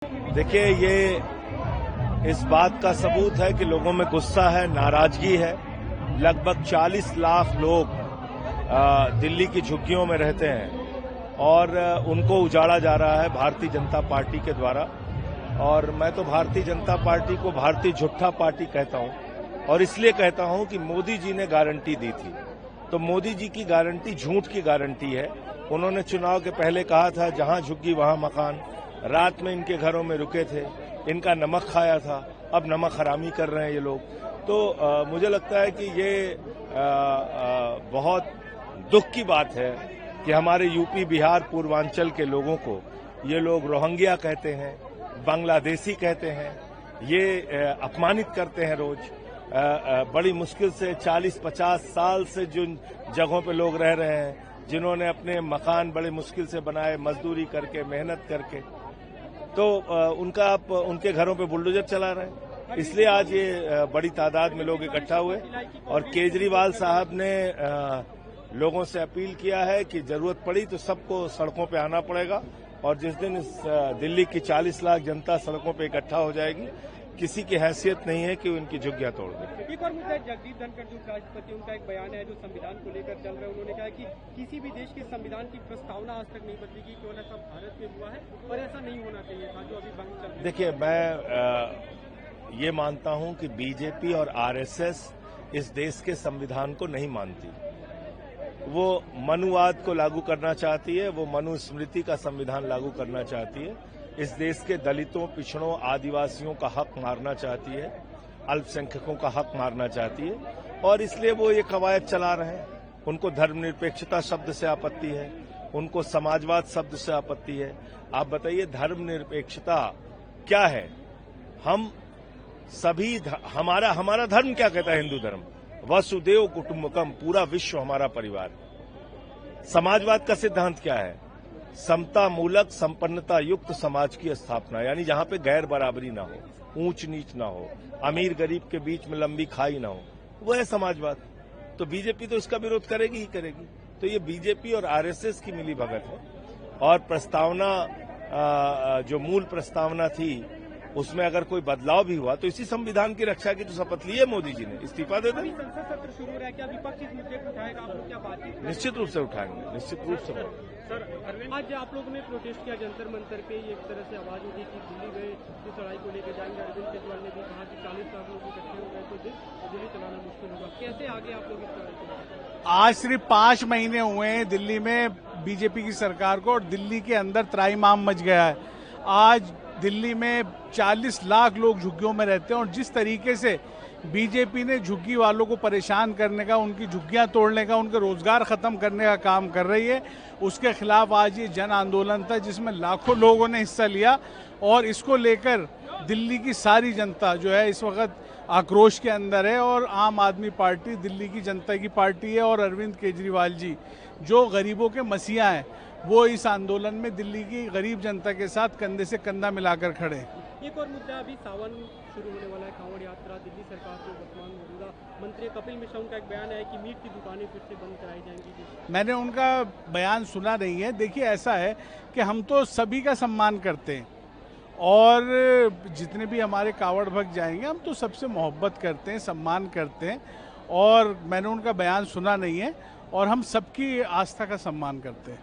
देखिए, ये इस बात का सबूत है कि लोगों में गुस्सा है, नाराजगी है। लगभग 40 लाख लोग दिल्ली की झुग्गियों में रहते हैं और उनको उजाड़ा जा रहा है भारतीय जनता पार्टी के द्वारा। और मैं तो भारतीय जनता पार्टी को भारतीय झूठा पार्टी कहता हूं, और इसलिए कहता हूं कि मोदी जी ने गारंटी दी थी, तो मोदी जी की गारंटी झूठ की गारंटी है। उन्होंने चुनाव के पहले कहा था जहां झुग्गी वहां मकान। रात में इनके घरों में रुके थे, इनका नमक खाया था, अब नमक हरामी कर रहे हैं ये लोग। तो मुझे लगता है कि ये बहुत दुख की बात है कि हमारे यूपी, बिहार, पूर्वांचल के लोगों को ये लोग रोहिंग्या कहते हैं, बांग्लादेशी कहते हैं, ये अपमानित करते हैं रोज। बड़ी मुश्किल से 40-50 साल से जिन जगहों पे लोग रह रहे हैं, जिन्होंने अपने मकान बड़े मुश्किल से बनाए, मजदूरी करके, मेहनत करके, तो उनके घरों पे बुलडोजर चला रहे हैं। इसलिए आज ये बड़ी तादाद में लोग इकट्ठा हुए और केजरीवाल साहब ने लोगों से अपील किया है कि जरूरत पड़ी तो सबको सड़कों पे आना पड़ेगा। और जिस दिन इस दिल्ली की 40 लाख जनता सड़कों पे इकट्ठा हो जाएगी, किसी की हैसियत नहीं है कि उनकी झुग्गियां तोड़ दें। एक और मुद्दा है, जगदीप धनखड़ जो राष्ट्रपति, उनका एक बयान है जो संविधान को लेकर चल रहा है। उन्होंने कहा कि किसी भी देश के संविधान की प्रस्तावना आज तक नहीं बदलेगी, केवल ऐसा भारत में हुआ है और ऐसा नहीं होना चाहिए था जो अभी भंग चल रहा है। देखिए, मैं ये मानता हूं कि बीजेपी और आरएसएस इस देश के संविधान को नहीं मानती। वो मनुवाद को लागू करना चाहती है, वो मनुस्मृति का संविधान लागू करना चाहती है। इस देश के दलितों, पिछड़ों, आदिवासियों का हक मारना चाहती है, अल्पसंख्यकों का हक मारना चाहती है, और इसलिए वो ये कवायद चला रहे हैं। उनको धर्मनिरपेक्षता शब्द से आपत्ति है, उनको समाजवाद शब्द से आपत्ति है। आप बताइए, धर्मनिरपेक्षता क्या है? हम सभी हमारा धर्म क्या कहता है? हिंदू धर्म वसुदेव कुटुंबकम, पूरा विश्व हमारा परिवार। समाजवाद का सिद्धांत क्या है? समता मूलक, संपन्नता युक्त समाज की स्थापना, यानी जहां पे गैर बराबरी ना हो, ऊंच नीच ना हो, अमीर गरीब के बीच में लंबी खाई ना हो, वो है समाजवाद। तो बीजेपी तो इसका विरोध करेगी ही करेगी। तो ये बीजेपी और आरएसएस की मिली भगत है। और प्रस्तावना, जो मूल प्रस्तावना थी, उसमें अगर कोई बदलाव भी हुआ तो इसी संविधान की रक्षा की तो शपथ ली है मोदी जी ने, इस्तीफा दे दें। संसद सत्र शुरू हो रहा है, क्या विपक्ष इस मुद्दे को उठाएगा? आप लोग क्या बातचीत? निश्चित रूप से उठाएंगे, निश्चित रूप से। सर, आज आप लोगों ने प्रोटेस्ट किया जंतर मंतर पे, एक तरह से आवाज उठी कि दिल्ली में इस लड़ाई को लेकर जाएंगे। अरविंद केजरीवाल ने भी कहा कि 40 लाख लोग इकट्ठे हो गए तो दिल्ली चलाना मुश्किल होगा। कैसे आगे आप लोग इस लड़ाई को? आज सिर्फ 5 महीने हुए हैं दिल्ली में बीजेपी की सरकार को, और दिल्ली के अंदर त्राहिमाम मच गया है। आज दिल्ली में 40 लाख लोग झुग्गियों में रहते हैं, और जिस तरीके से बीजेपी ने झुग्गी वालों को परेशान करने का, उनकी झुग्गियां तोड़ने का, उनके रोजगार खत्म करने का काम कर रही है, उसके खिलाफ आज ये जन आंदोलन था जिसमें लाखों लोगों ने हिस्सा लिया। और इसको लेकर दिल्ली की सारी जनता जो है इस वक्त आक्रोश के अंदर है। और आम आदमी पार्टी दिल्ली की जनता की पार्टी है, और अरविंद केजरीवाल जी जो गरीबों के मसीहा हैं, वो इस आंदोलन में दिल्ली की गरीब जनता के साथ कंधे से कंधा मिलाकर खड़े हैं। एक और मुद्दा, अभी सावन शुरू होने वाला है, कांवड़ यात्रा। दिल्ली सरकार के वर्तमान मौजूदा मंत्री कपिल मिश्रा, उनका एक बयान है कि मीट की दुकानें फिर से बंद कराई जाएंगी। मैंने उनका बयान सुना नहीं है। देखिए, ऐसा है कि हम तो सभी का सम्मान करते हैं, और जितने भी हमारे कांवड़ भक्त जाएंगे, हम तो सबसे मोहब्बत करते हैं, सम्मान करते हैं, और मैंने उनका बयान सुना नहीं है, और हम सबकी आस्था का सम्मान करते हैं।